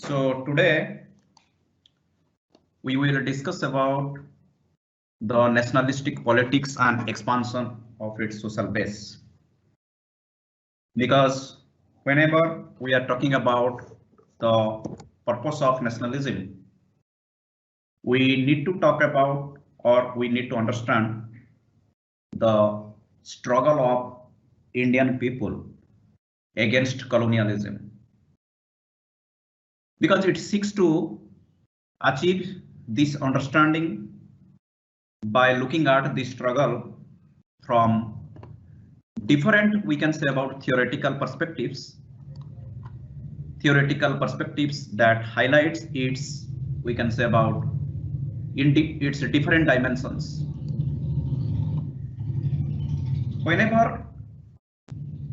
So today we will discuss about the nationalistic politics and expansion of its social base. Because whenever we are talking about the purpose of nationalism, we need to talk about or we need to understand the struggle of Indian people against colonialism. Because it seeks to achieve this understanding by looking at the struggle from different, we can say, about theoretical perspectives that highlights its, we can say, about its different dimensions. Whenever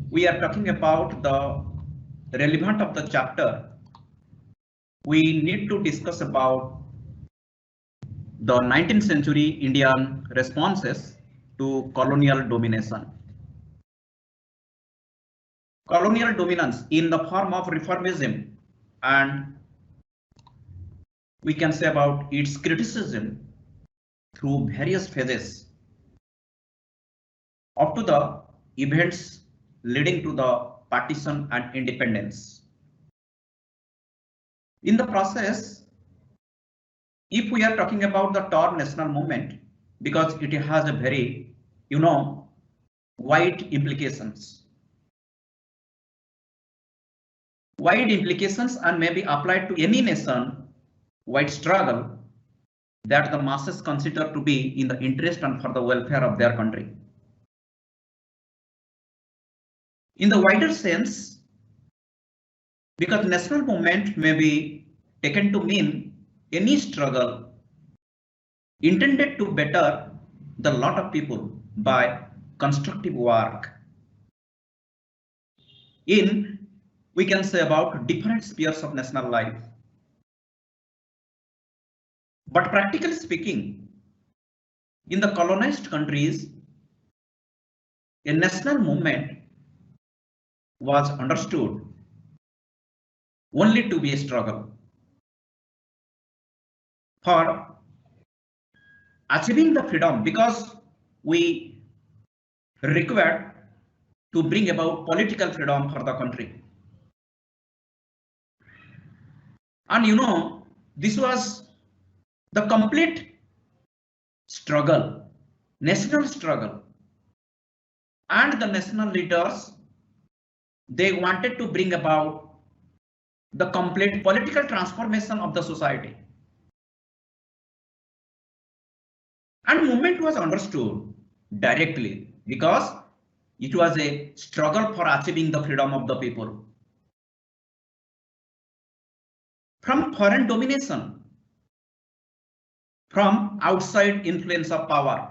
we are talking about the relevant of the chapter, we need to discuss about the 19th century Indian responses to colonial domination. Colonial dominance in the form of reformism, and we can say about its criticism through various phases up to the events leading to the partition and independence. In the process, if we are talking about the term national movement, because it has a very, wide implications. Wide implications and may be applied to any nation wide struggle that the masses consider to be in the interest and for the welfare of their country. In the wider sense, because national movement may be taken to mean any struggle intended to better the lot of people by constructive work in, we can say, about different spheres of national life. But practically speaking, in the colonized countries, a national movement was understood only to be a struggle for achieving the freedom, because we required to bring about political freedom for the country. And this was the complete struggle, national struggle, and the national leaders, they wanted to bring about the complete political transformation of the society. And movement was understood directly because it was a struggle for achieving the freedom of the people from foreign domination, from outside influence of power,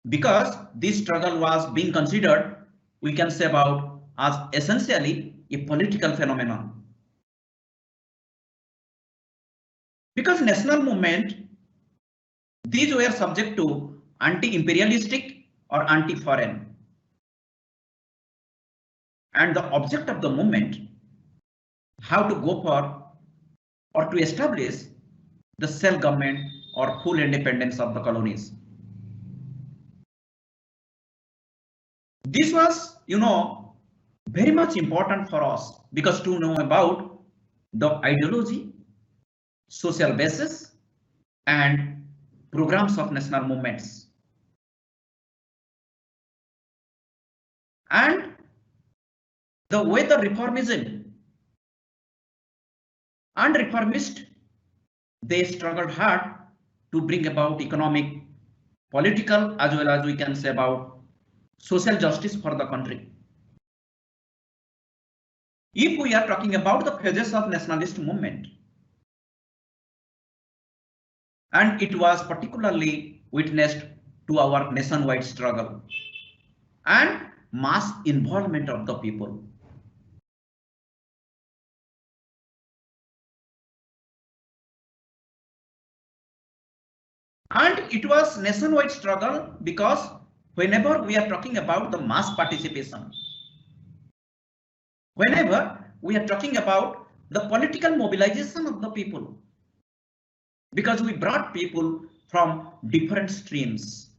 because this struggle was being considered, we can say, about as essentially a political phenomenon. Because national movement, these were subject to anti-imperialistic or anti-foreign, and the object of the movement how to go for or to establish the self-government or full independence of the colonies. This was, very much important for us, because to know about the ideology, social basis, and programs of national movements. And the way the reformism and reformist, they struggled hard to bring about economic, political, as well as we can say about social justice for the country. If we are talking about the phases of nationalist movement, and it was particularly witnessed to our nationwide struggle and mass involvement of the people. And it was nationwide struggle because whenever we are talking about the mass participation, whenever we are talking about the political mobilization of the people, because we brought people from different streams.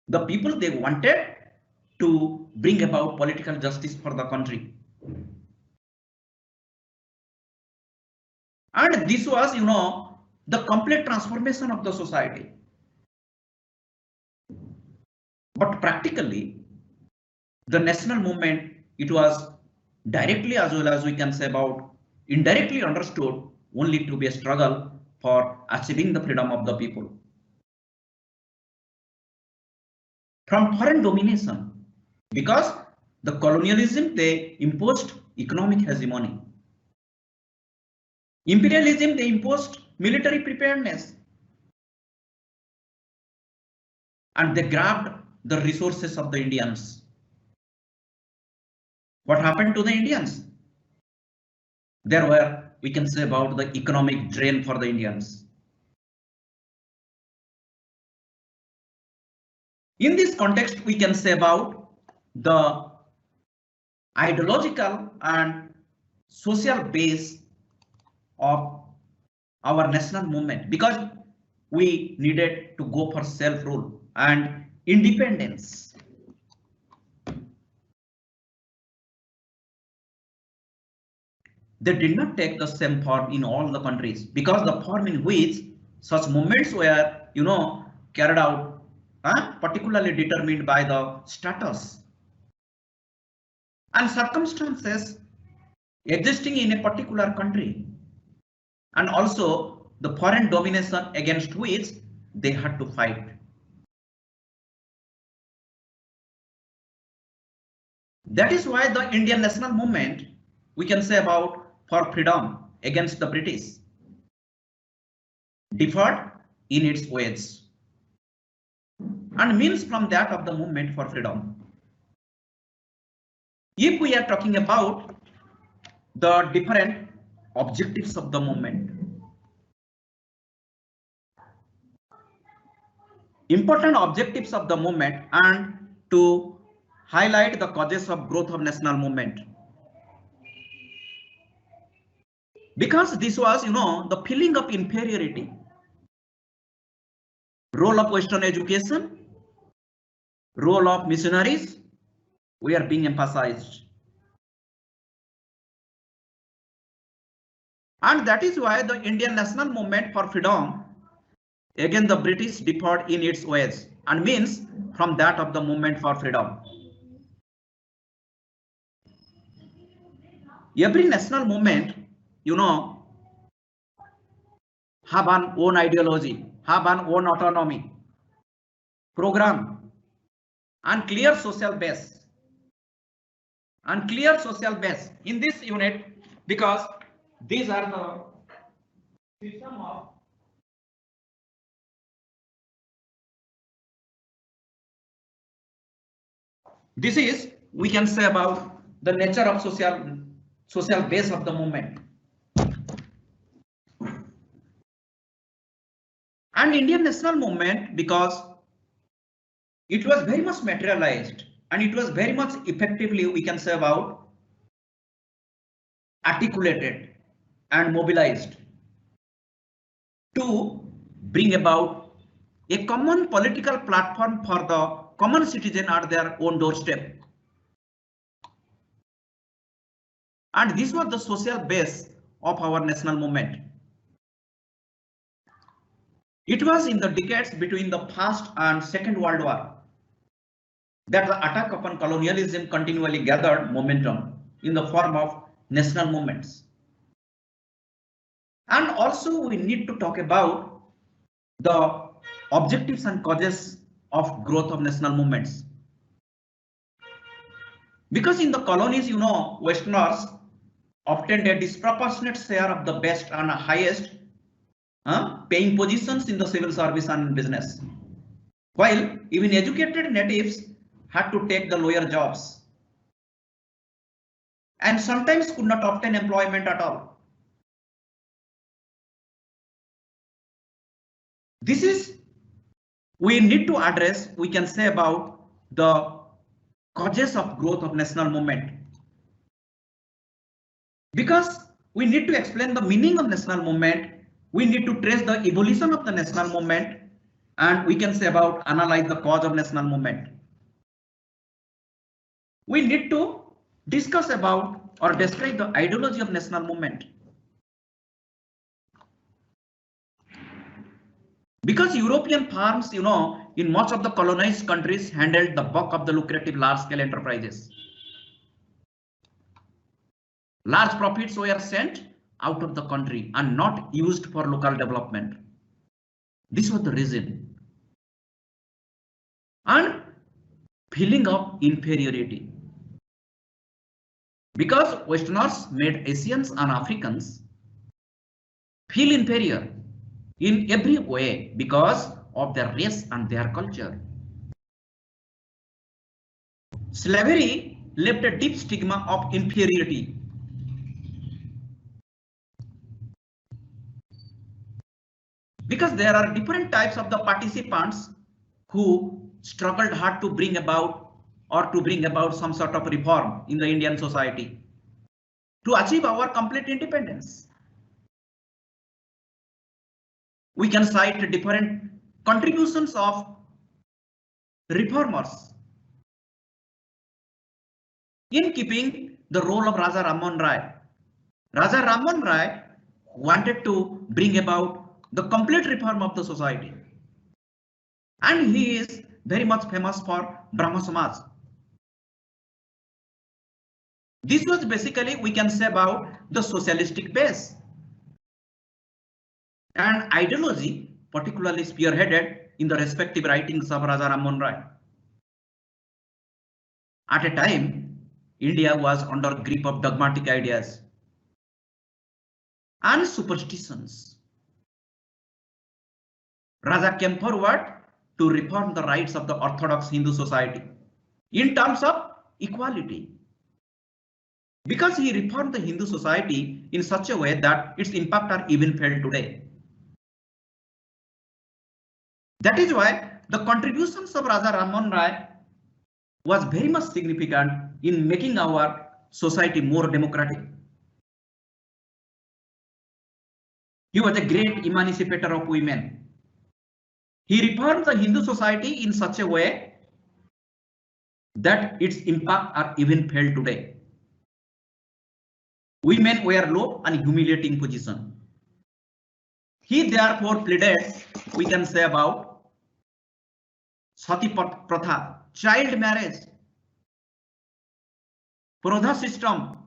The people, they wanted to bring about political justice for the country. And this was, the complete transformation of the society. But practically, the national movement, it was directly as well as we can say about indirectly understood only to be a struggle for achieving the freedom of the people from foreign domination, because the colonialism, they imposed economic hegemony. Imperialism, they imposed military preparedness, and they grabbed the resources of the Indians. What happened to the Indians? There were, we can say about the economic drain for the Indians. In this context, we can say about the ideological and social base of our national movement, because we needed to go for self-rule and independence. They did not take the same form in all the countries, because the form in which such movements were, carried out, particularly determined by the status and circumstances existing in a particular country, and also the foreign domination against which they had to fight. That is why the Indian national movement, we can say about for freedom against the British, differed in its ways and means from that of the movement for freedom. If we are talking about the different objectives of the movement, important objectives of the movement, and to highlight the causes of growth of national movement, because this was, the feeling of inferiority, role of Western education, role of missionaries, we are being emphasized. And that is why the Indian national movement for freedom against the British differed in its ways and means from that of the movement for freedom. Every national movement, have an own ideology, have an own autonomy, program, and clear social base. And clear social base in this unit, because these are the system of this is, we can say about the nature of social base of the movement. And Indian national movement, because it was very much materialized and it was very much effectively, we can say about articulated and mobilized to bring about a common political platform for the common citizen at their own doorstep. And this was the social base of our national movement. It was in the decades between the First and Second World War that the attack upon colonialism continually gathered momentum in the form of national movements. And also we need to talk about the objectives and causes of growth of national movements. Because in the colonies, Westerners obtained a disproportionate share of the best and highest paying positions in the civil service and business, while even educated natives had to take the lower jobs and sometimes could not obtain employment at all. This is, we need to address, we can say about the causes of growth of national movement. Because we need to explain the meaning of national movement, we need to trace the evolution of the national movement, and we can say about analyze the cause of national movement. We need to discuss about or describe the ideology of national movement. Because European firms, in much of the colonized countries handled the bulk of the lucrative large-scale enterprises. Large profits were sent out of the country and not used for local development. This was the reason. And feeling of inferiority. Because Westerners made Asians and Africans feel inferior in every way because of their race and their culture. Slavery left a deep stigma of inferiority. Because there are different types of the participants who struggled hard to bring about some sort of reform in the Indian society to achieve our complete independence. We can cite different contributions of reformers in keeping the role of Raja Rammohn Rai. Raja Rammohn Rai wanted to bring about the complete reform of the society, and he is very much famous for Brahmo Samaj. This was basically, we can say, about the socialistic base and ideology, particularly spearheaded in the respective writings of Raja Rammohn Rai. At a time, India was under grip of dogmatic ideas and superstitions. Raja came forward to reform the rights of the Orthodox Hindu society in terms of equality. Because he reformed the Hindu society in such a way that its impact are even felt today. That is why the contributions of Raja Rammohn Rai was very much significant in making our society more democratic. He was a great emancipator of women. He reformed the Hindu society in such a way that its impact are even felt today. Women were low and humiliating position. He therefore pleaded, we can say, about Sati Pratha, child marriage, Prodha system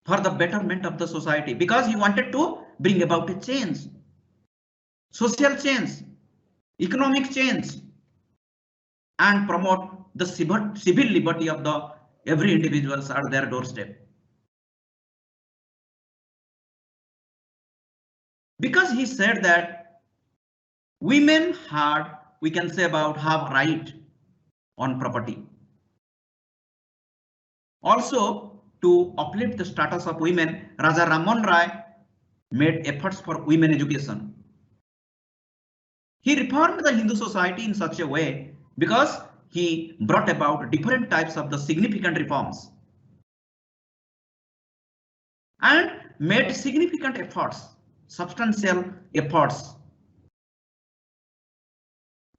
for the betterment of the society, because he wanted to bring about a change, social change, economic change, and promote the civil liberty of the every individuals at their doorstep. Because he said that women had, we can say, about have right on property. Also, to uplift the status of women, Raja Rammohn Rai made efforts for women education. He reformed the Hindu society in such a way because he brought about different types of the significant reforms and made significant efforts, substantial efforts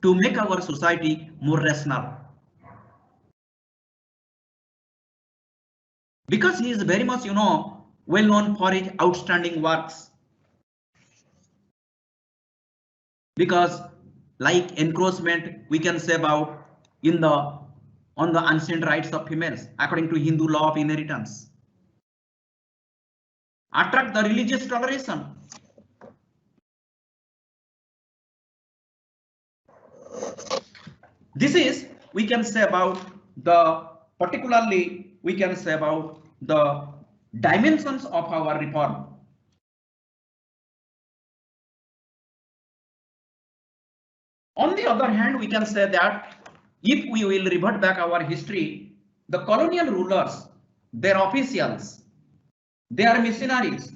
to make our society more rational. Because he is very much, well known for his outstanding works. Because like encroachment, we can say about on the ancient rights of females according to Hindu law of inheritance. Attract the religious toleration. This is, we can say, about the particularly, we can say, about the dimensions of our reform. On the other hand, we can say that if we will revert back our history, the colonial rulers, their officials, their missionaries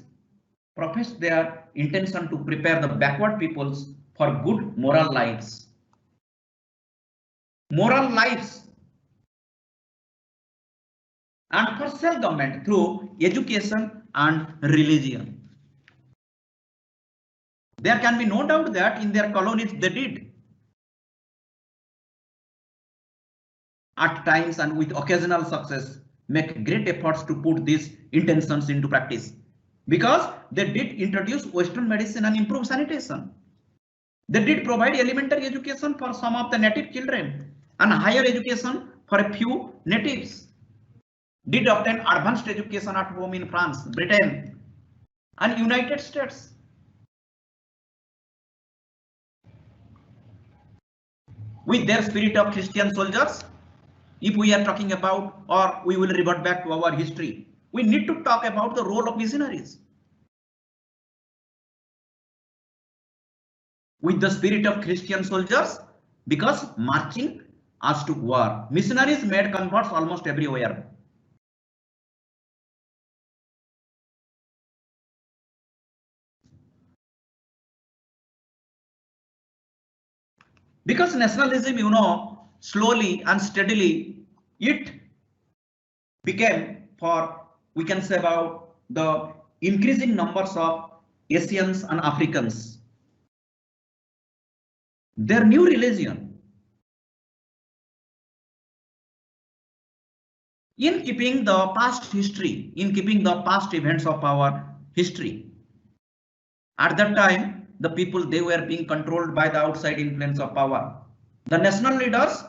professed their intention to prepare the backward peoples for good moral lives. Moral lives. and for self-government through education and religion. There can be no doubt that in their colonies they did at times and with occasional success make great efforts to put these intentions into practice, because they did introduce Western medicine and improve sanitation. They did provide elementary education for some of the native children and higher education for a few natives. Did obtain advanced education at home in France, Britain, and United States. With their spirit of Christian soldiers, if we are talking about, or we will revert back to our history, we need to talk about the role of missionaries. With the spirit of Christian soldiers, because marching us to war, missionaries made converts almost everywhere. Because nationalism, slowly and steadily, it became, for we can say, about the increasing numbers of Asians and Africans, their new religion. In keeping the past history, in keeping the past events of our history, at that time, the people, they were being controlled by the outside influence of power. The national leaders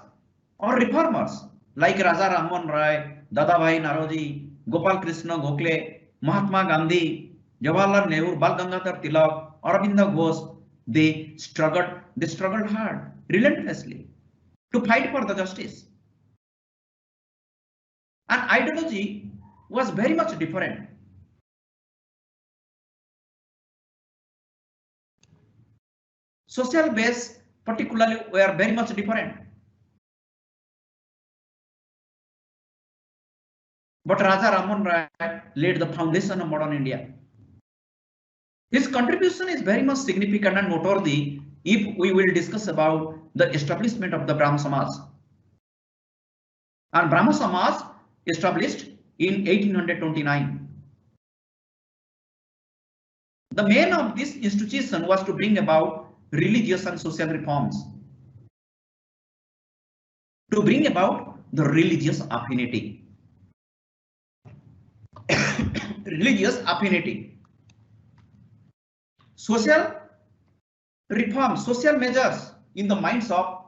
or reformers like Raja Rammohn Rai, Dadabhai Naroji, Gopal Krishna Gokhale, Mahatma Gandhi, Jawaharlal Nehru, Bal Gangadhar Tilak, Aurobindo Ghosh, they struggled hard, relentlessly to fight for the justice. And ideology was very much different. Social base particularly were very much different. But Raja Rammohn Rai laid the foundation of modern India. His contribution is very much significant and noteworthy if we will discuss about the establishment of the Brahmo Samaj. And Brahmo Samaj established in 1829. The main of this institution was to bring about religious and social reforms, to bring about the religious affinity. Religious affinity, social reforms, social measures in the minds of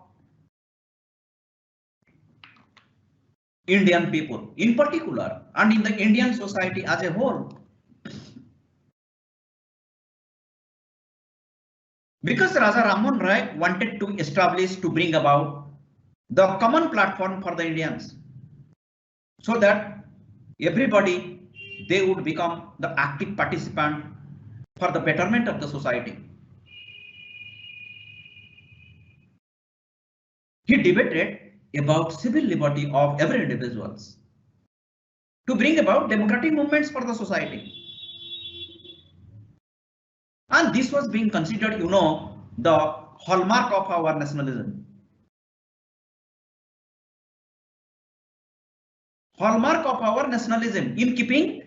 Indian people in particular and in the Indian society as a whole. Because Raja Rammohn Rai wanted to establish, to bring about the common platform for the Indians, so that everybody, they would become the active participant for the betterment of the society. He debated about civil liberty of every individuals, to bring about democratic movements for the society. And this was being considered, the hallmark of our nationalism. Hallmark of our nationalism, in keeping,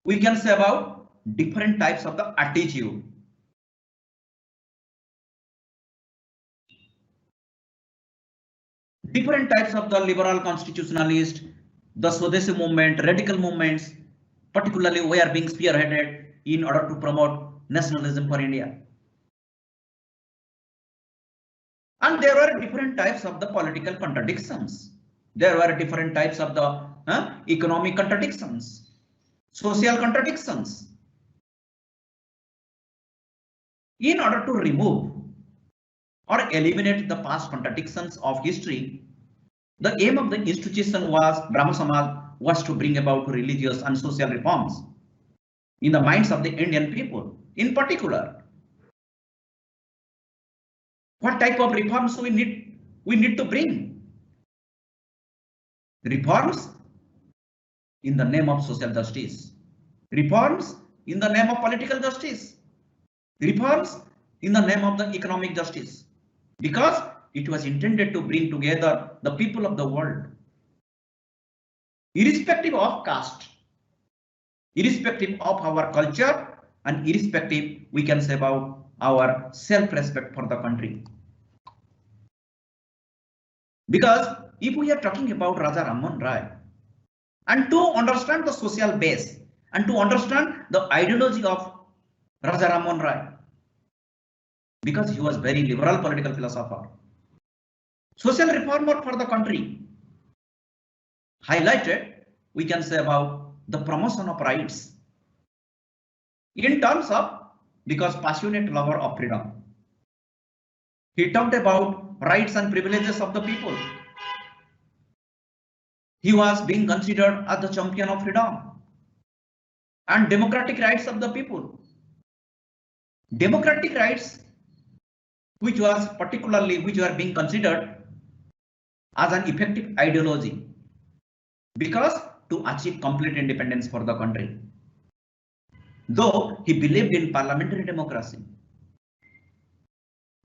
we can say, about different types of the attitude. Different types of the liberal constitutionalist, the Swadeshi movement, radical movements, particularly were being spearheaded in order to promote nationalism for India. And there were different types of the political contradictions. There were different types of the economic contradictions, social contradictions. In order to remove or eliminate the past contradictions of history, the aim of the institution was, Brahmo Samaj, was to bring about religious and social reforms in the minds of the Indian people. In particular, what type of reforms we need to bring? Reforms in the name of social justice, reforms in the name of political justice, reforms in the name of the economic justice, because it was intended to bring together the people of the world. irrespective of caste, irrespective of our culture, and irrespective, we can say, about our self-respect for the country. Because if we are talking about Raja Rammohn Rai, and to understand the social base and to understand the ideology of Raja Rammohn Rai, because he was very liberal political philosopher, social reformer for the country, highlighted, we can say, about the promotion of rights in terms of, because passionate lover of freedom. He talked about rights and privileges of the people. He was being considered as the champion of freedom and democratic rights of the people. Democratic rights, which were being considered as an effective ideology, because to achieve complete independence for the country. Though he believed in parliamentary democracy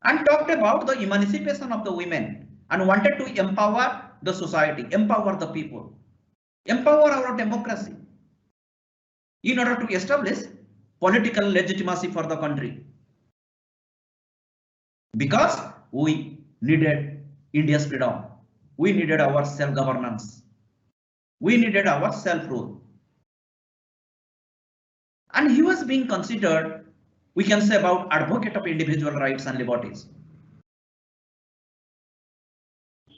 and talked about the emancipation of the women and wanted to empower the society, empower the people, empower our democracy in order to establish political legitimacy for the country. Because we needed India's freedom, we needed our self-governance, we needed our self-rule. And he was being considered, we can say, about advocate of individual rights and liberties.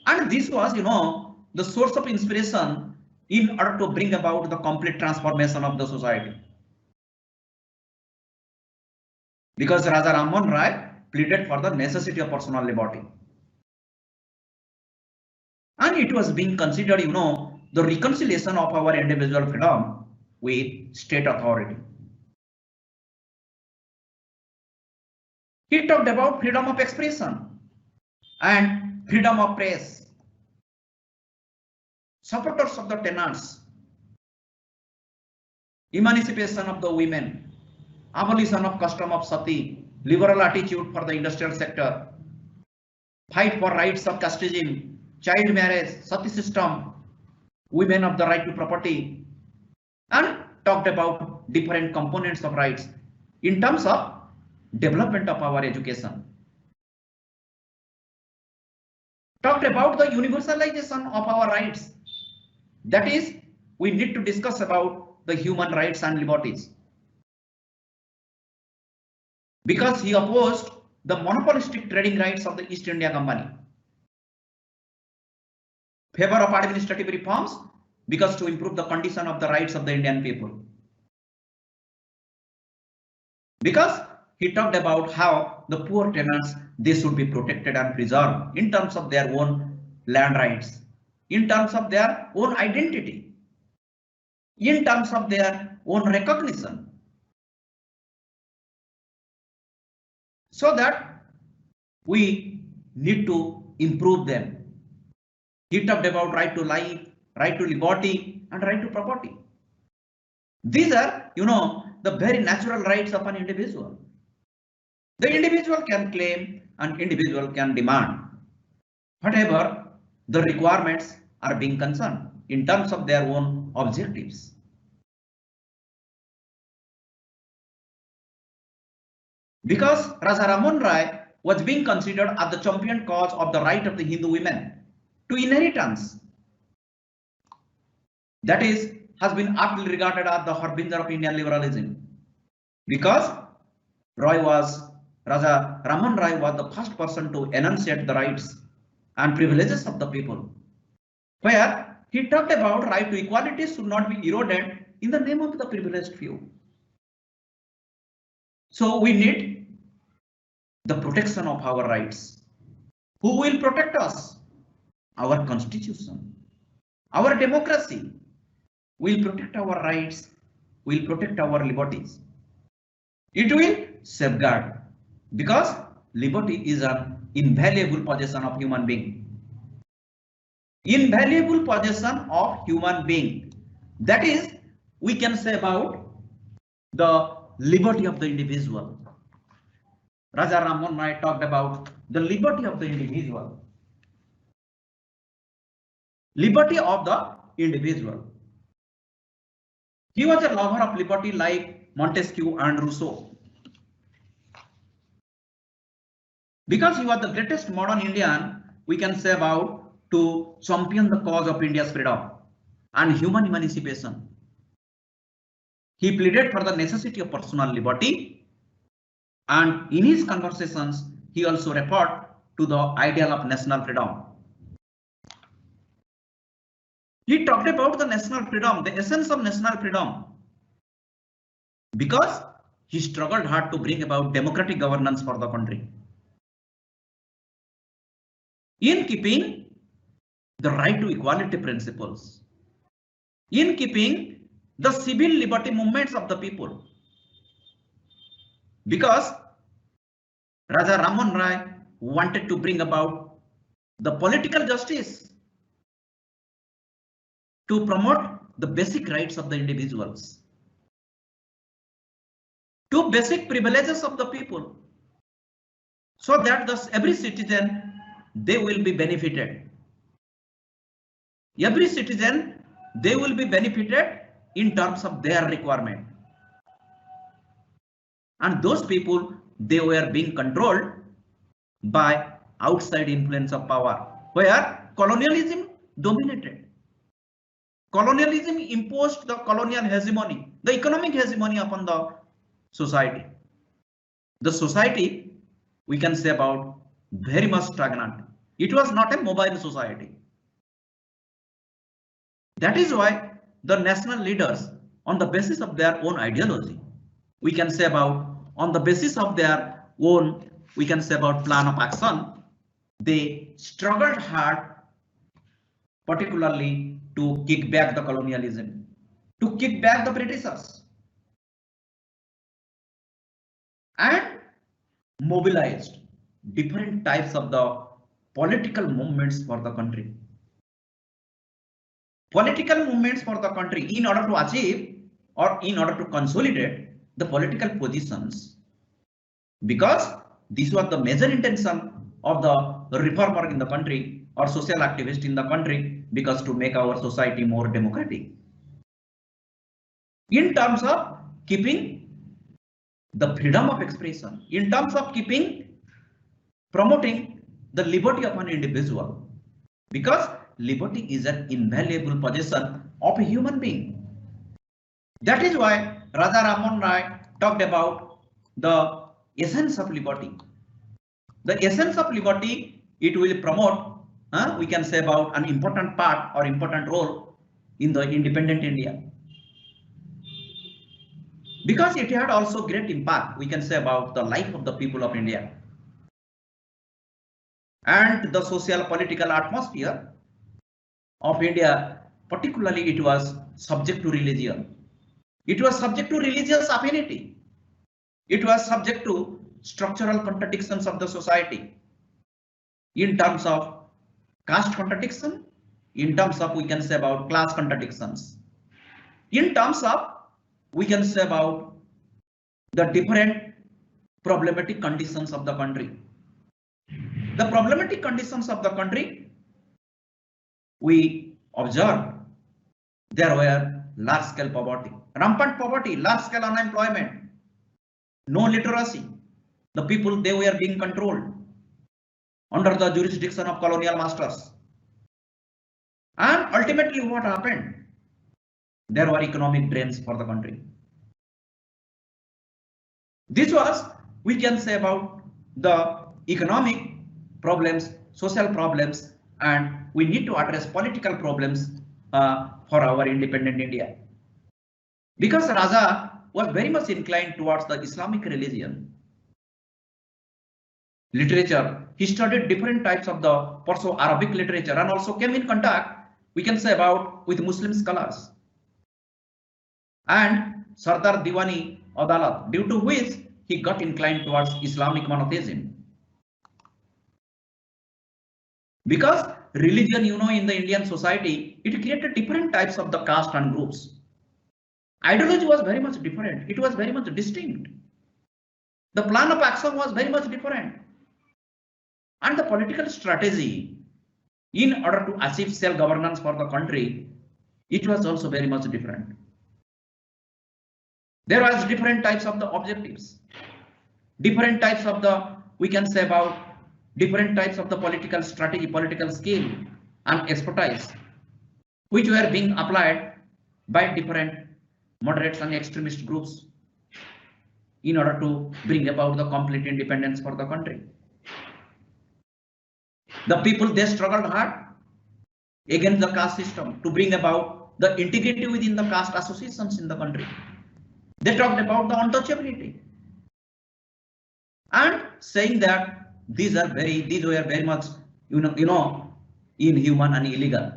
And this was, the source of inspiration in order to bring about the complete transformation of the society. Because Raja Rammohn Rai pleaded for the necessity of personal liberty. And it was being considered, the reconciliation of our individual freedom with state authority. He talked about freedom of expression and freedom of press. Supporters of the tenants, emancipation of the women, abolition of custom of sati, liberal attitude for the industrial sector, fight for rights of casteism, child marriage, sati system, women of the right to property, and talked about different components of rights in terms of development of our education. Talked about the universalization of our rights. That is, we need to discuss about the human rights and liberties. Because he opposed the monopolistic trading rights of the East India Company. Favor of administrative reforms, because to improve the condition of the rights of the Indian people. Because he talked about how the poor tenants, they should be protected and preserved in terms of their own land rights, in terms of their own identity, in terms of their own recognition, so that we need to improve them. He talked about right to life, right to liberty, and right to property. These are, the very natural rights of an individual. The individual can claim and individual can demand whatever the requirements are being concerned in terms of their own objectives. Because Raja Rammohn Rai was being considered as the champion cause of the right of the Hindu women to inheritance. That is, has been aptly regarded as the harbinger of Indian liberalism. Because Raja Rammohn Rai was the first person to enunciate the rights and privileges of the people, where he talked about right to equality should not be eroded in the name of the privileged few. So we need the protection of our rights. Who will protect us? Our constitution, our democracy will protect our rights, will protect our liberties. It will safeguard, because liberty is an invaluable possession of human being. Invaluable possession of human being. That is, we can say about the liberty of the individual. Raja Rammohn Rai talked about the liberty of the individual. Liberty of the individual. He was a lover of liberty like Montesquieu and Rousseau. Because he was the greatest modern Indian, we can say about to champion the cause of India's freedom and human emancipation. He pleaded for the necessity of personal liberty, and in his conversations, he also referred to the ideal of national freedom. He talked about the national freedom, the essence of national freedom, because he struggled hard to bring about democratic governance for the country. In keeping the right to equality principles, in keeping the civil liberty movements of the people, because Raja Raman Rai wanted to bring about the political justice to promote the basic rights of the individuals, to basic privileges of the people, so that every citizen, they will be benefited. Every citizen, they will be benefited in terms of their requirement. And those people, they were being controlled by outside influence of power, where colonialism dominated. Colonialism imposed the colonial hegemony, the economic hegemony upon the society. The society, we can say about, very much stagnant. It was not a mobile society. That is why the national leaders, on the basis of their own ideology, we can say about, on the basis of their own, we can say about plan of action, they struggled hard, particularly to kick back the colonialism, to kick back the Britishers, and mobilized different types of the political movements for the country. Political movements for the country in order to achieve or in order to consolidate the political positions, because this was the major intention of the reformer in the country or social activist in the country, because to make our society more democratic in terms of keeping the freedom of expression, in terms of promoting the liberty of an individual, because liberty is an invaluable possession of a human being. That is why Raja Raman Rai talked about the essence of liberty. The essence of liberty, it will promote, we can say about, an important part or important role in the independent India. Because it had also great impact, we can say about the life of the people of India and the social political atmosphere of India. Particularly, it was subject to religion. It was subject to religious affinity. It was subject to structural contradictions of the society in terms of caste contradiction, in terms of, we can say about, class contradictions, in terms of, we can say about, the different problematic conditions of the country. The problematic conditions of the country, we observed there were large scale poverty, rampant poverty, large scale unemployment, no literacy. The people, they were being controlled under the jurisdiction of colonial masters. And ultimately what happened? There were economic drains for the country. This was, we can say about, the economic problems, social problems, and we need to address political problems for our independent India. Because Raja was very much inclined towards the Islamic religion, literature, he studied different types of the Perso-Arabic literature and also came in contact, we can say about, with Muslim scholars. And Sardar Diwani Adalat, due to which he got inclined towards Islamic monotheism. Because religion, in the Indian society, it created different types of the caste and groups. Ideology was very much different. It was very much distinct. The plan of action was very much different. And the political strategy in order to achieve self-governance for the country, it was also very much different. There was different types of the objectives, different types of the, we can say about different types of the political strategy, political skill and expertise, which were being applied by different moderates and extremist groups in order to bring about the complete independence for the country. The people, they struggled hard against the caste system to bring about the integrity within the caste associations in the country. They talked about the untouchability and saying that these were very much inhuman and illegal,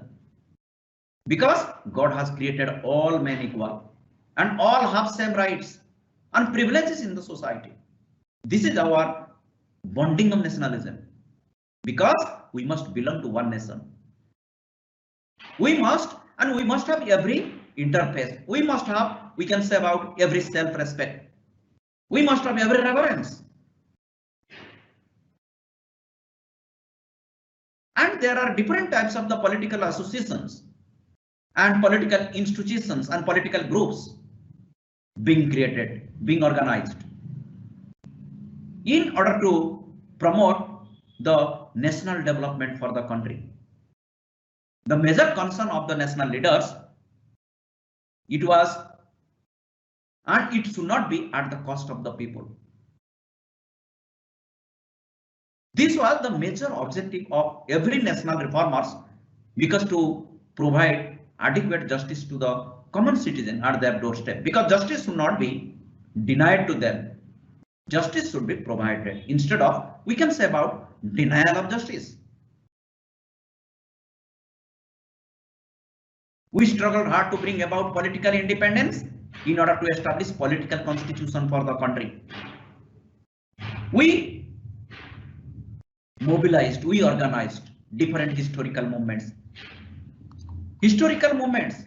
because God has created all men equal and all have same rights and privileges in the society. This is our bonding of nationalism, because we must belong to one nation. We must have every interface. We must have, we can say about every self-respect. We must have every reverence. And there are different types of the political associations and political institutions and political groups being created, being organized in order to promote the national development for the country. The major concern of the national leaders, it was, and it should not be at the cost of the people. This was the major objective of every national reformers, because to provide adequate justice to the common citizen at their doorstep, because justice should not be denied to them. Justice should be provided instead of, we can say about denial of justice. We struggled hard to bring about political independence in order to establish political constitution for the country. We mobilized, we organized different historical movements. Historical movements,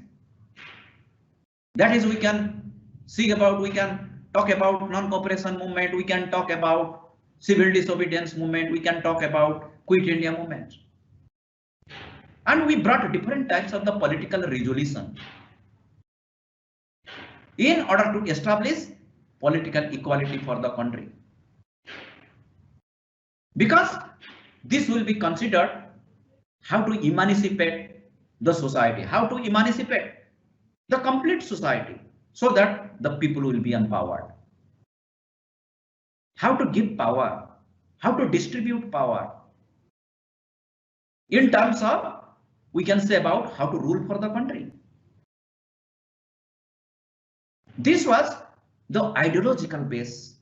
that is, we can see about, we can talk about non-cooperation movement, we can talk about civil disobedience movement, we can talk about Quit India movement. And we brought different types of the political resolution in order to establish political equality for the country, because this will be considered how to emancipate the society, how to emancipate the complete society so that the people will be empowered, how to give power, how to distribute power in terms of, we can say about how to rule for the country. This was the ideological base.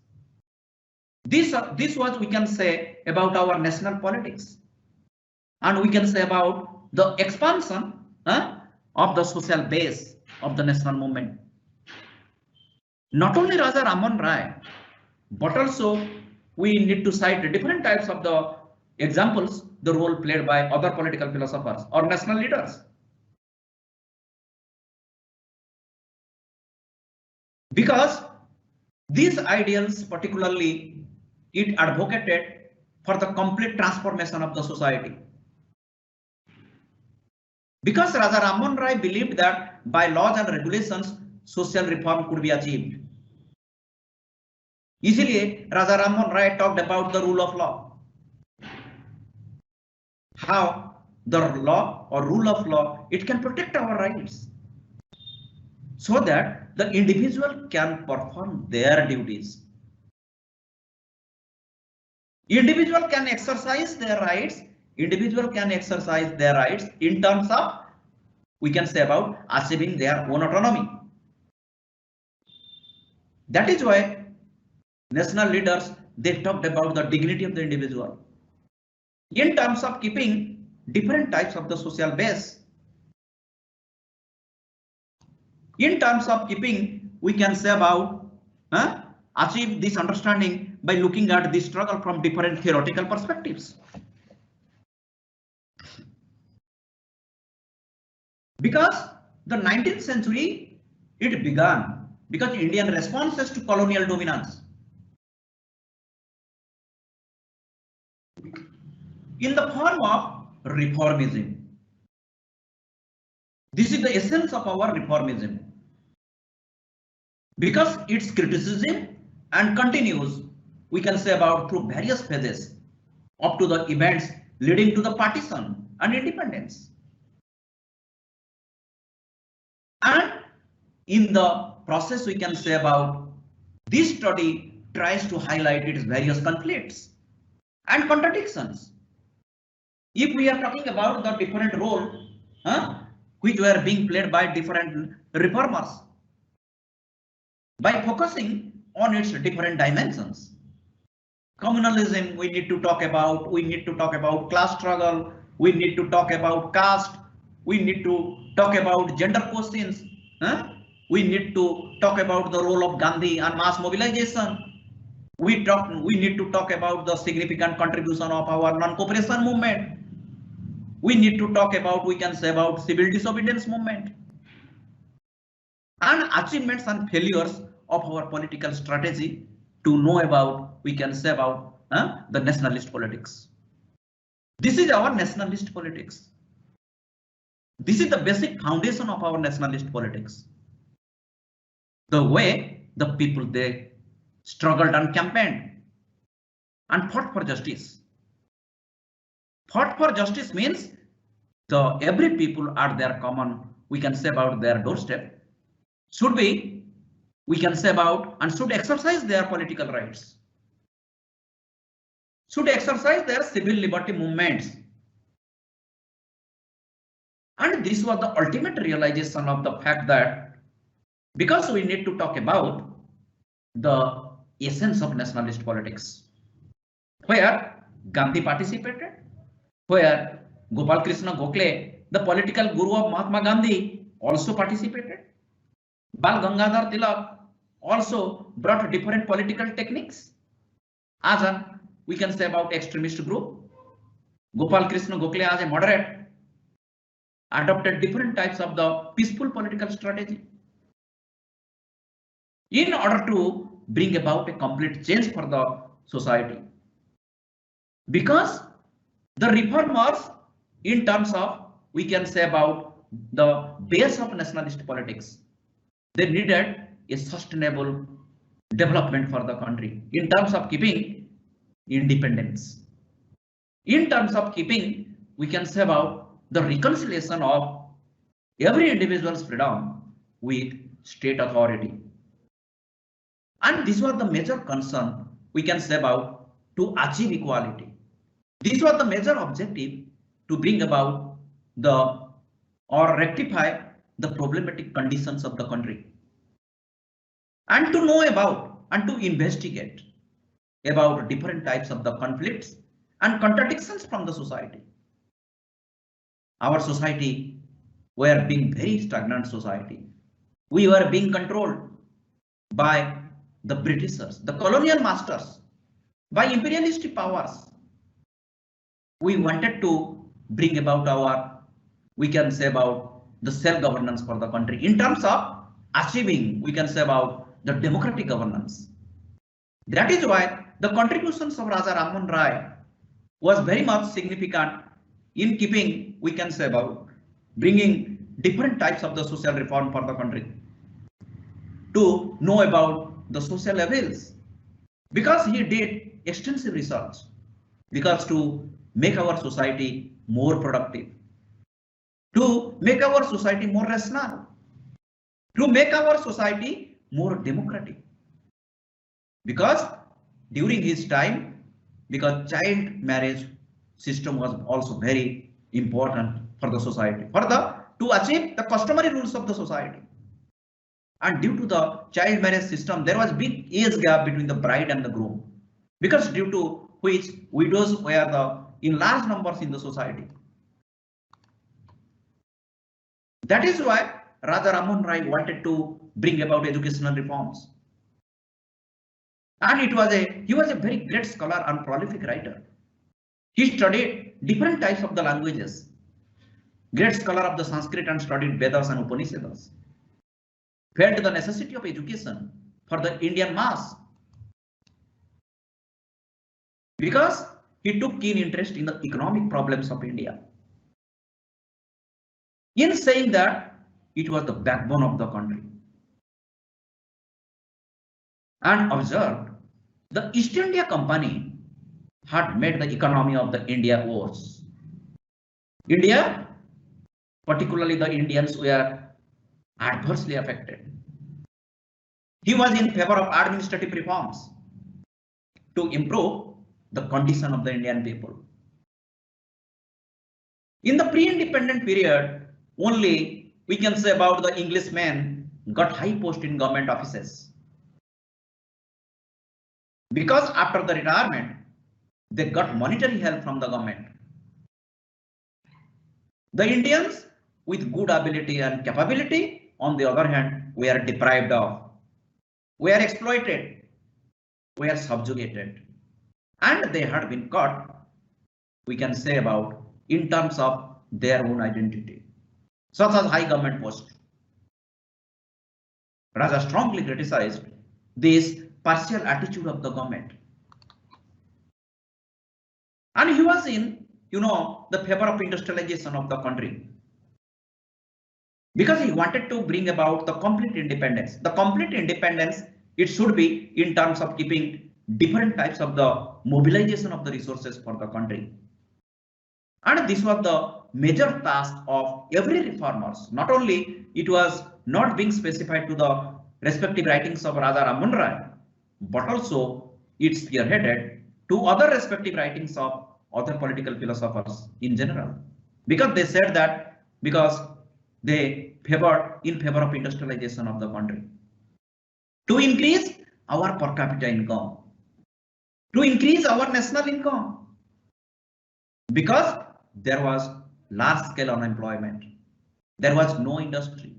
This was, we can say about our national politics, and we can say about the expansion of the social base of the national movement. Not only Raja Raman Rai, but also we need to cite different types of the examples, the role played by other political philosophers or national leaders. Because these ideals, particularly, it advocated for the complete transformation of the society. Because Raja Raman Rai believed that by laws and regulations, social reform could be achieved. Easily, Raja Raman Rai talked about the rule of law. How the law or rule of law, it can protect our rights so that the individual can perform their duties. Individual can exercise their rights. Individual can exercise their rights in terms of, we can say about achieving their own autonomy. That is why national leaders, they talked about the dignity of the individual in terms of keeping different types of the social base. In terms of keeping, we can say about achieve this understanding by looking at the struggle from different theoretical perspectives. Because the 19th century, it began because Indian responses to colonial dominance in the form of reformism. This is the essence of our reformism. because its criticism and continues, we can say about through various phases up to the events leading to the partition and independence. And in the process, we can say about this study tries to highlight its various conflicts and contradictions. If we are talking about the different role which were being played by different reformers, by focusing on its different dimensions. Communalism, we need to talk about class struggle, we need to talk about caste, we need to talk about gender questions, we need to talk about the role of Gandhi and mass mobilization. We need to talk about the significant contribution of our non-cooperation movement. We need to talk about, we can say about civil disobedience movement and achievements and failures of our political strategy to know about, we can say about the nationalist politics. This is our nationalist politics. This is the basic foundation of our nationalist politics. The way the people, they struggled and campaigned and fought for justice. Fought for justice means the every people at their common, we can say about their doorstep, should be, we can say about, and should exercise their political rights, should exercise their civil liberty movements. And this was the ultimate realization of the fact that, because we need to talk about the essence of nationalist politics, where Gandhi participated, where Gopal Krishna Gokhale, the political guru of Mahatma Gandhi, also participated. Bal Gangadhar Tilak also brought different political techniques as a, we can say about extremist group. Gopal Krishna Gokhale as a moderate adopted different types of the peaceful political strategy in order to bring about a complete change for the society. Because the reformers, in terms of, we can say about the base of nationalist politics, they needed a sustainable development for the country in terms of keeping independence, in terms of keeping, we can say about the reconciliation of every individual's freedom with state authority. And this was the major concern, we can say about, to achieve equality. This was the major objective, to bring about the or rectify the problematic conditions of the country, and to know about and to investigate about different types of the conflicts and contradictions from the society. Our society were being very stagnant society. We were being controlled by the Britishers, the colonial masters, by imperialist powers. We wanted to bring about our, we can say about the self-governance for the country in terms of achieving, we can say about the democratic governance. That is why the contributions of Raja Rammohn Rai was very much significant in keeping, we can say about, bringing different types of the social reform for the country, to know about the social evils, because he did extensive research, because to make our society more productive, to make our society more rational, to make our society more democratic. Because during his time, because child marriage system was also very important for the society, for the to achieve the customary rules of the society. And due to the child marriage system, there was big age gap between the bride and the groom, because due to which widows were the in large numbers in the society. That is why Raja Rammohn Rai wanted to bring about educational reforms. And he was a very great scholar and prolific writer. He studied different types of the languages. Great scholar of the Sanskrit and studied Vedas and Upanishads. Felt the necessity of education for the Indian mass, because he took keen interest in the economic problems of India. In saying that it was the backbone of the country. and observed the East India Company had made the economy of the India worse. India, particularly the Indians, were adversely affected. He was in favor of administrative reforms to improve the condition of the Indian people. In the pre-independent period, only we can say about the Englishmen got high post in government offices. Because after the retirement, they got monetary help from the government. The Indians with good ability and capability, on the other hand, were deprived of, were exploited, were subjugated, and they had been caught, we can say about, in terms of their own identity, such as high government post. Raja strongly criticized this partial attitude of the government. And he was in, the favor of industrialization of the country. Because he wanted to bring about the complete independence. The complete independence, it should be in terms of keeping different types of the mobilization of the resources for the country. And this was the major task of every reformers. Not only it was not being specified to the respective writings of Raja Rammohn Rai, but also it's spearheaded to other respective writings of other political philosophers in general. Because they said that because they favored in favor of industrialization of the country. To increase our per capita income, to increase our national income, because there was large scale unemployment, there was no industry,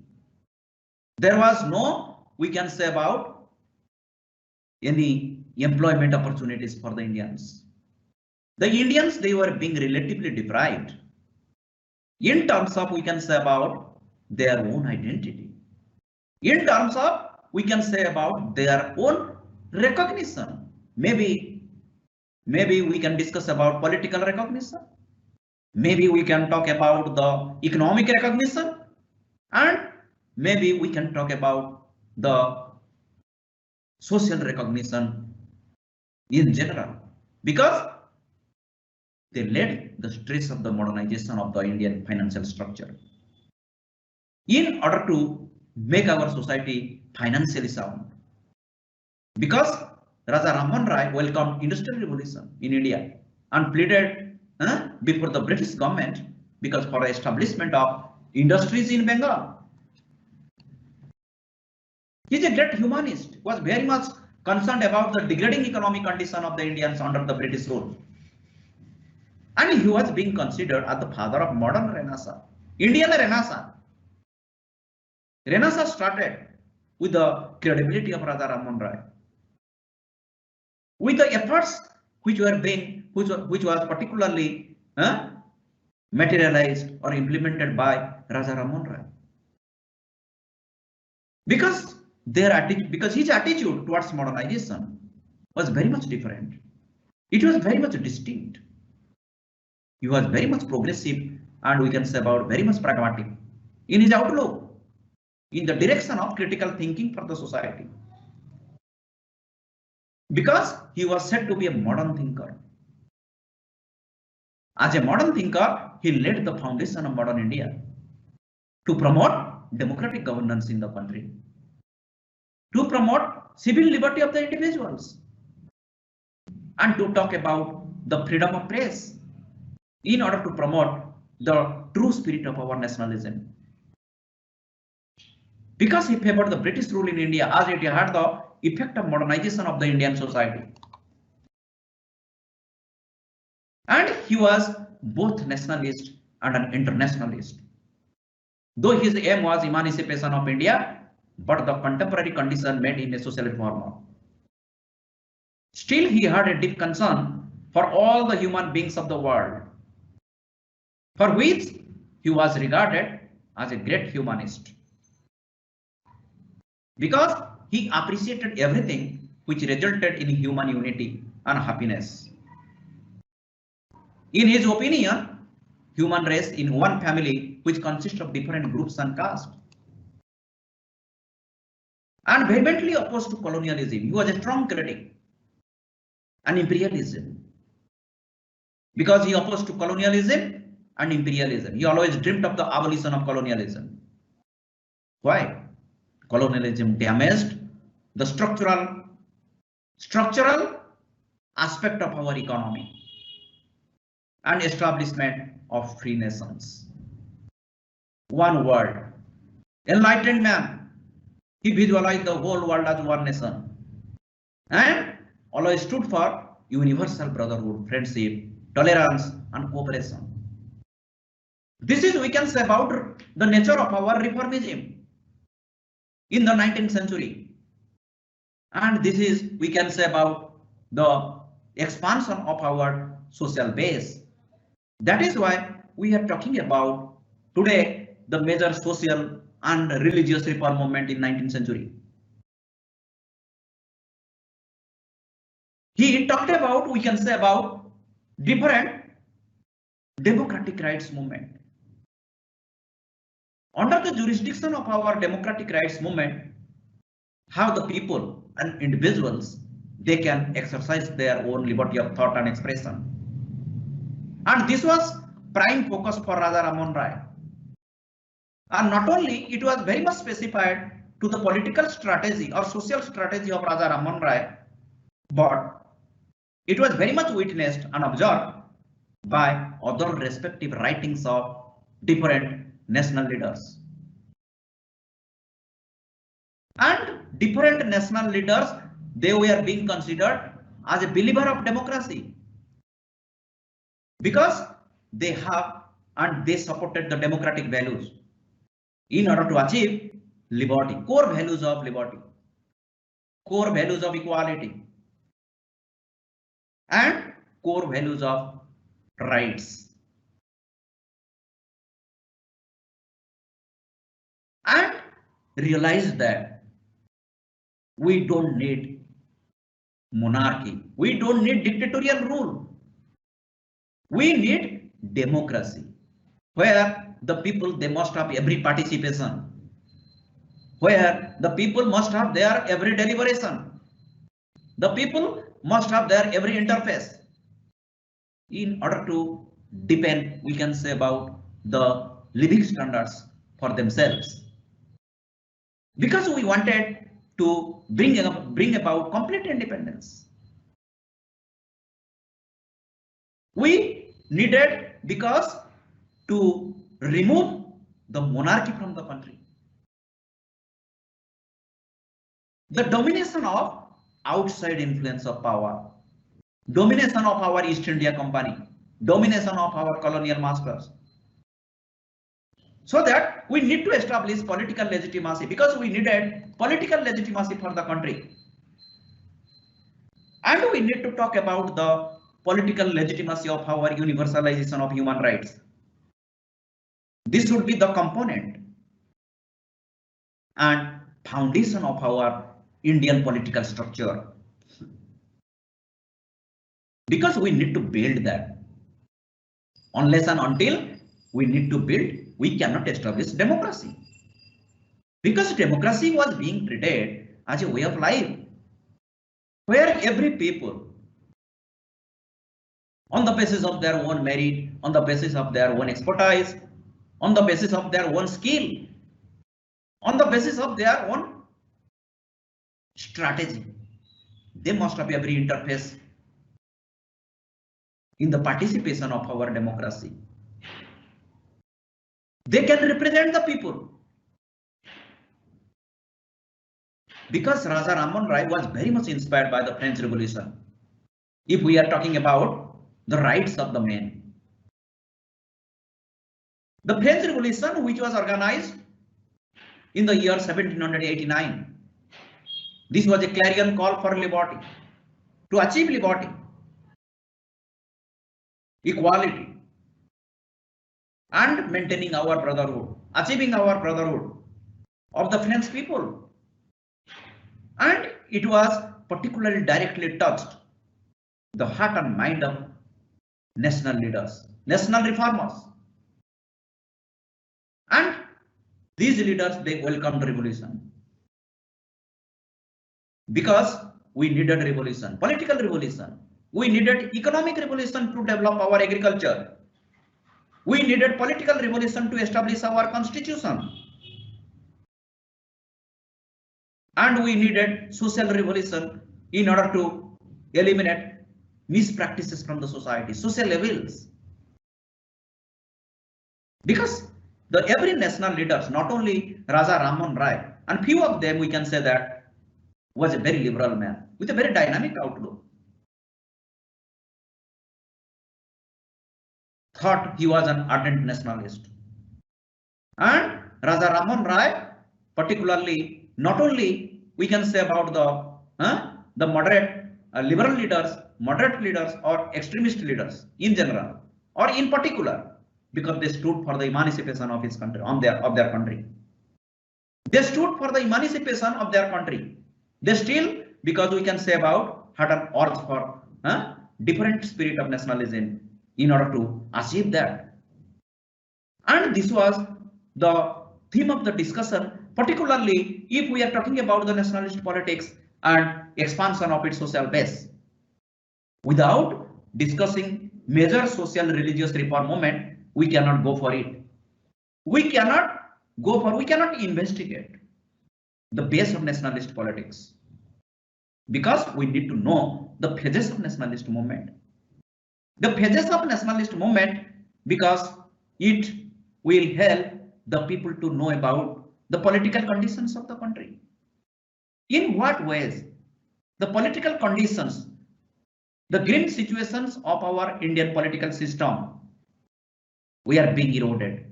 there was no, we can say about, any employment opportunities for the Indians. The Indians, they were being relatively deprived in terms of, we can say about, their own identity, in terms of, we can say about, their own recognition. Maybe we can discuss about political recognition. Maybe we can talk about the economic recognition, and maybe we can talk about the social recognition in general, because they led the stress of the modernization of the Indian financial structure in order to make our society financially sound. Because Raja Rammohn Rai welcomed industrial revolution in India and pleaded before the British government because for the establishment of industries in Bengal. He is a great humanist, was very much concerned about the degrading economic condition of the Indians under the British rule. And he was being considered as the father of modern Renaissance, Indian Renaissance. Renaissance started with the credibility of Raja Rammohn Rai, with the efforts which was particularly materialized or implemented by Raja Rammohn Rai. Because his attitude towards modernization was very much different. It was very much distinct. He was very much progressive, and we can say about very much pragmatic in his outlook, in the direction of critical thinking for the society. Because he was said to be a modern thinker. As a modern thinker, he laid the foundation of modern India to promote democratic governance in the country, to promote civil liberty of the individuals, and to talk about the freedom of press in order to promote the true spirit of our nationalism. Because he favored the British rule in India as it had the effect of modernization of the Indian society. And he was both nationalist and an internationalist. Though his aim was emancipation of India, but the contemporary condition made him a social reformer. Still, he had a deep concern for all the human beings of the world, for which he was regarded as a great humanist. Because he appreciated everything which resulted in human unity and happiness. In his opinion, human race in one family which consists of different groups and castes. and vehemently opposed to colonialism. He was a strong critic and imperialism because he opposed to colonialism and imperialism. He always dreamt of the abolition of colonialism. Why? Colonialism damaged the structural aspect of our economy and establishment of free nations. One word, enlightened man. He visualized the whole world as one nation and always stood for universal brotherhood, friendship, tolerance, and cooperation. This is, we can say, about the nature of our reformism in the 19th century. And this is, we can say, about the expansion of our social base. That is why we are talking about today the major social and religious reform movement in 19th century. He talked about, we can say, about different democratic rights movement. Under the jurisdiction of our democratic rights movement, how the people and individuals, they can exercise their own liberty of thought and expression. And this was prime focus for Raja Rammohn Rai. And not only it was very much specified to the political strategy or social strategy of Raja Rammohn Rai, but it was very much witnessed and observed by other respective writings of different national leaders. And different national leaders, they were being considered as a believer of democracy because they have and they supported the democratic values in order to achieve liberty, core values of liberty, core values of equality, and core values of rights. And realize that we don't need monarchy, we don't need dictatorial rule, we need democracy, where the people, they must have every participation, where the people must have their every deliberation, the people must have their every interface in order to depend, we can say, about the living standards for themselves. Because we wanted to bring about complete independence. We needed because to remove the monarchy from the country. The domination of outside influence of power, domination of our East India Company, domination of our colonial masters. So that we need to establish political legitimacy because we needed political legitimacy for the country. And we need to talk about the political legitimacy of our universalization of human rights. This should be the component and foundation of our Indian political structure. Because we need to build that. Unless and until we need to build, we cannot establish democracy. Because democracy was being treated as a way of life, where every people, on the basis of their own merit, on the basis of their own expertise, on the basis of their own skill, on the basis of their own strategy, they must have every interface in the participation of our democracy. They can represent the people. Because Raja Rammohn Rai was very much inspired by the French Revolution. If we are talking about the rights of the men. The French Revolution, which was organized in the year 1789, this was a clarion call for liberty, to achieve liberty, equality, and maintaining our brotherhood, achieving our brotherhood of the French people. And it was particularly directly touched the heart and mind of national leaders, national reformers. And these leaders, they welcomed the revolution. because we needed revolution, political revolution. We needed economic revolution to develop our agriculture. We needed political revolution to establish our constitution. And we needed social revolution in order to eliminate mispractices from the society, social evils. Because every national leaders, not only Raja Rammohn Rai, and few of them we can say that was a very liberal man with a very dynamic outlook. Thought he was an ardent nationalist. And Raja Rammohn Rai, particularly, not only we can say about the moderate liberal leaders, moderate leaders, or extremist leaders in general, or in particular, because they stood for the emancipation of his country, of their country. They stood for the emancipation of their country. They still, because we can say about, had an urge for different spirit of nationalism in order to achieve that. And this was the theme of the discussion, particularly if we are talking about the nationalist politics and expansion of its social base. Without discussing major social religious reform movement, we cannot go for it. We cannot investigate the base of nationalist politics, because we need to know the phases of nationalist movement. The phases of nationalist movement, because it will help the people to know about the political conditions of the country. In what ways the political conditions, the grim situations of our Indian political system, we are being eroded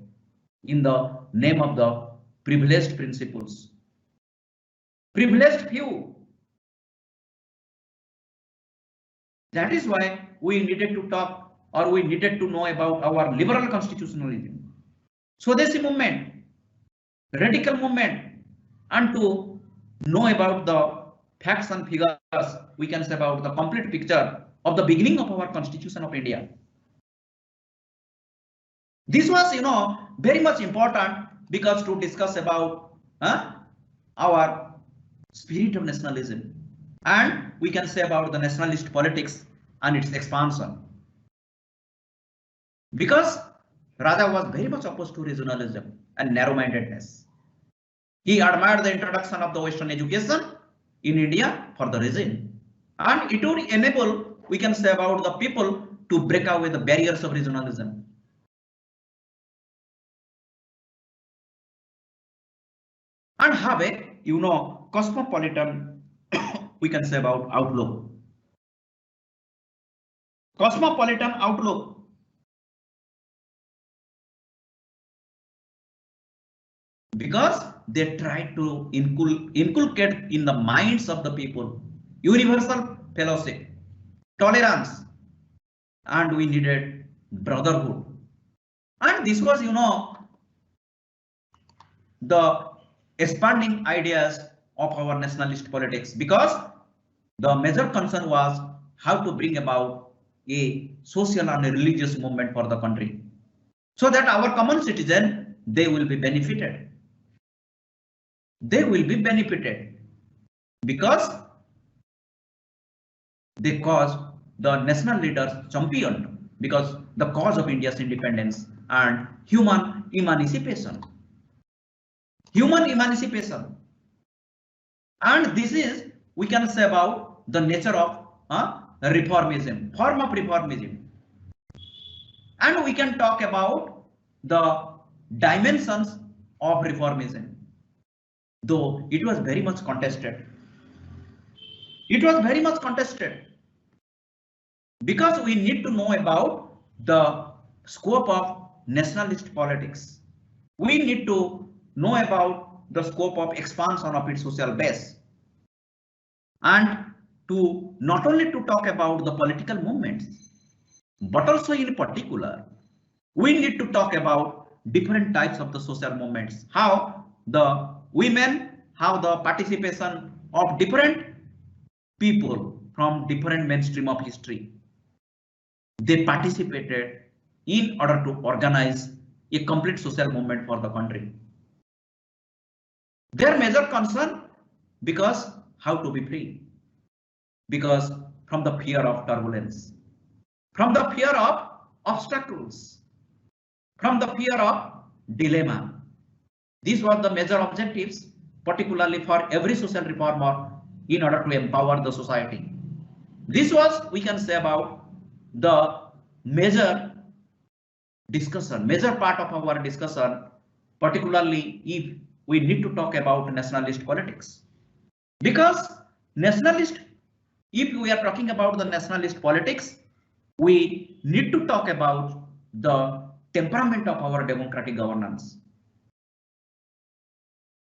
in the name of the privileged principles, privileged few. That is why we needed to talk, or we needed to know about our liberal constitutionalism, Swadeshi movement, radical movement, and to know about the facts and figures, we can say about the complete picture of the beginning of our Constitution of India. This was, very much important, because to discuss about our spirit of nationalism, and we can say about the nationalist politics and its expansion. Because Raja was very much opposed to regionalism and narrow-mindedness. He admired the introduction of the Western education in India for the region, and it would enable, we can say about the people to break away the barriers of regionalism. And have a, cosmopolitan, we can say about outlook. Cosmopolitan outlook. Because they try to inculcate in the minds of the people universal fellowship, tolerance, and we needed brotherhood. And this was, the expanding ideas of our nationalist politics, because the major concern was how to bring about a social and a religious movement for the country, so that our common citizen, they will be benefited. They will be benefited because the cause the national leaders championed, because the cause of India's independence and human emancipation. Human emancipation. And this is, we can say about the nature of reformism, form of reformism. And we can talk about the dimensions of reformism, though it was very much contested. It was very much contested, because we need to know about the scope of nationalist politics. We need to know about the scope of expansion of its social base, and to not only to talk about the political movements, but also in particular, we need to talk about different types of the social movements, how the women, how the participation of different people from different mainstream of history, they participated in order to organize a complete social movement for the country. Their major concern, because how to be free. Because from the fear of turbulence, from the fear of obstacles, from the fear of dilemma. These were the major objectives, particularly for every social reformer in order to empower the society. This was, we can say, about the major discussion, major part of our discussion, particularly if we need to talk about nationalist politics. Because nationalist, if we are talking about the nationalist politics, we need to talk about the temperament of our democratic governance.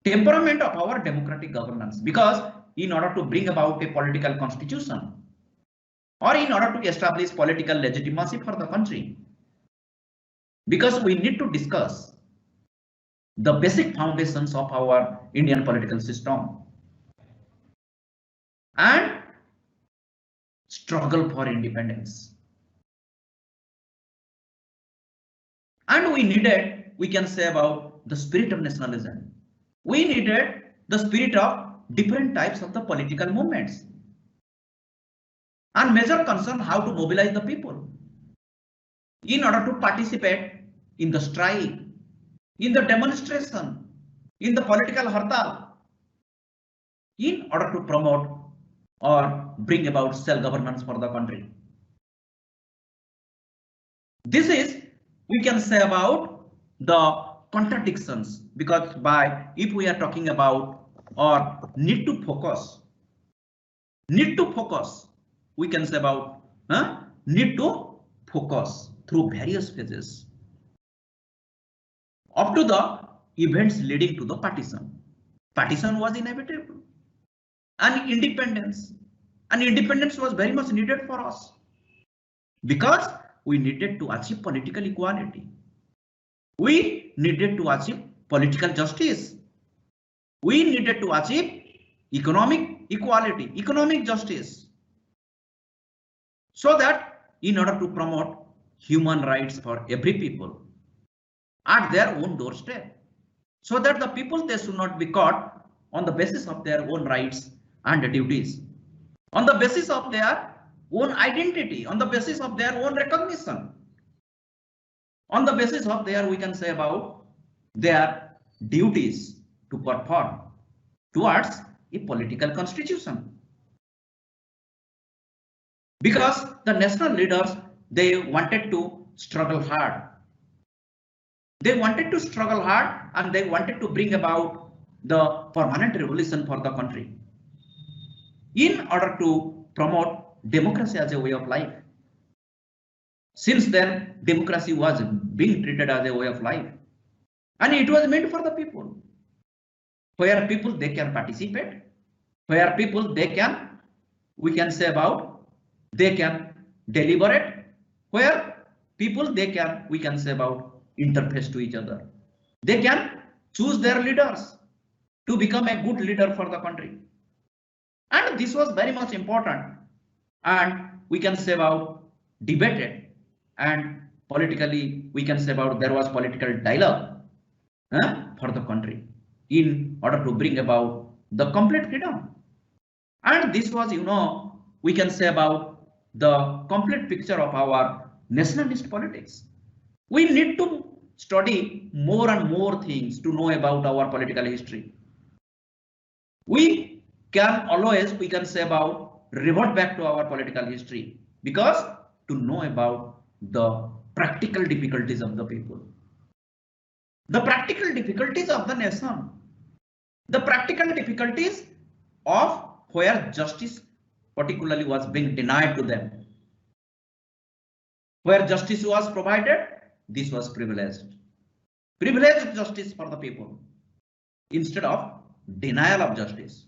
Temperament of our democratic governance, because in order to bring about a political constitution or in order to establish political legitimacy for the country, because we need to discuss the basic foundations of our Indian political system and struggle for independence. And we needed, we can say, about the spirit of nationalism. We needed the spirit of different types of the political movements and major concern how to mobilize the people in order to participate in the strike, in the demonstration, in the political hartal, in order to promote or bring about self-governance for the country. This is, we can say, about the contradictions, because if we are talking about or need to focus, we can say about need to focus through various phases up to the events leading to the partition. Partition was inevitable, and independence was very much needed for us, because we needed to achieve political equality. We needed to achieve political justice. We needed to achieve economic equality, economic justice, so that in order to promote human rights for every people at their own doorstep, so that the people, they should not be caught on the basis of their own rights and duties, on the basis of their own identity, on the basis of their own recognition, on the basis of their, we can say, about their duties to perform towards a political constitution. Because the national leaders, they wanted to struggle hard. They wanted to struggle hard and they wanted to bring about the permanent revolution for the country in order to promote democracy as a way of life. Since then, democracy was being treated as a way of life, and it was meant for the people, where people, they can participate, where people, they can, we can say, about they can deliberate, where people, they can, we can say, about interface to each other. They can choose their leaders to become a good leader for the country. And this was very much important, and we can say about debated, and politically, we can say about there was political dialogue for the country in order to bring about the complete freedom. And this was, we can say about the complete picture of our nationalist politics. We need to study more and more things to know about our political history. We can always, we can say about, revert back to our political history, because to know about the practical difficulties of the people, the practical difficulties of the nation, the practical difficulties of where justice particularly was being denied to them. Where justice was provided, this was privileged. Privileged justice for the people instead of denial of justice.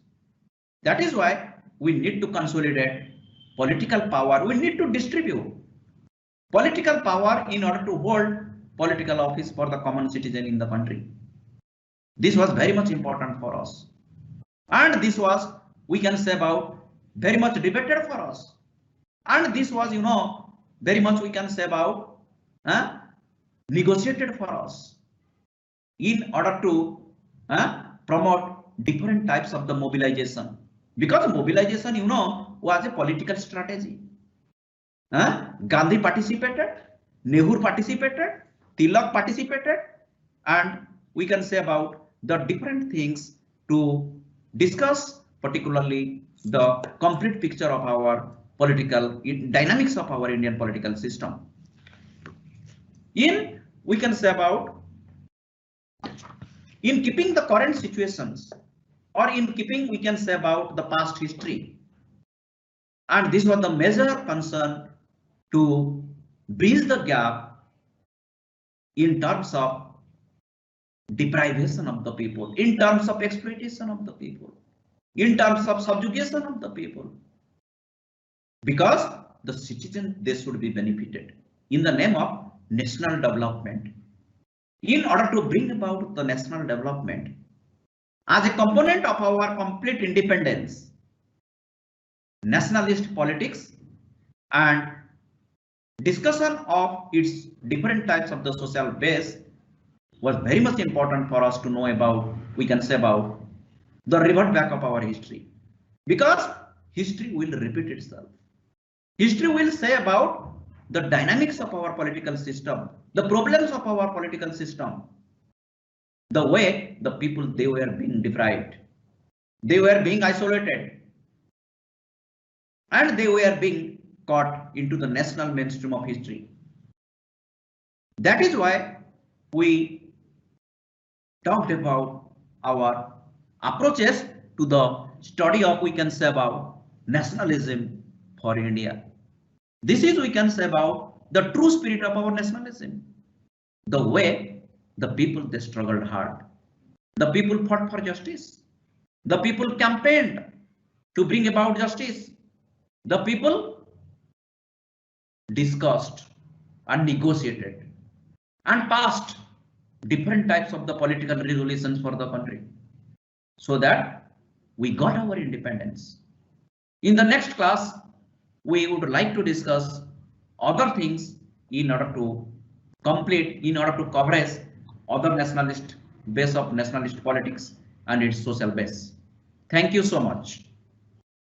That is why we need to consolidate political power. We need to distribute political power in order to hold political office for the common citizen in the country. This was very much important for us. And this was, we can say about, very much debated for us. And this was, very much, we can say about, negotiated for us in order to promote different types of the mobilization, Because mobilization, you know, was a political strategy. Gandhi participated, Nehru participated, Tilak participated, and we can say about the different things to discuss, particularly the complete picture of our political dynamics of our Indian political system. We can say about in keeping the current situations, or in keeping, we can say about the past history, and this was the major concern to bridge the gap in terms of deprivation of the people, in terms of exploitation of the people, in terms of subjugation of the people, because the citizens, they should be benefited in the name of national development. In order to bring about the national development as a component of our complete independence, nationalist politics and discussion of its different types of the social base was very much important for us to know about, we can say about the revert back of our history, because history will repeat itself. History will say about the dynamics of our political system, the problems of our political system, the way the people, they were being deprived, they were being isolated, and they were being caught into the national mainstream of history. That is why we talked about our approaches to the study of, we can say about nationalism for India. This is, we can say about the true spirit of our nationalism, the way the people, they struggled hard, the people fought for justice, the people campaigned to bring about justice, the people discussed and negotiated and passed different types of the political resolutions for the country, so that we got our independence. In the next class, we would like to discuss other things in order to complete, in order to coverage other nationalist base of nationalist politics and its social base. Thank you so much.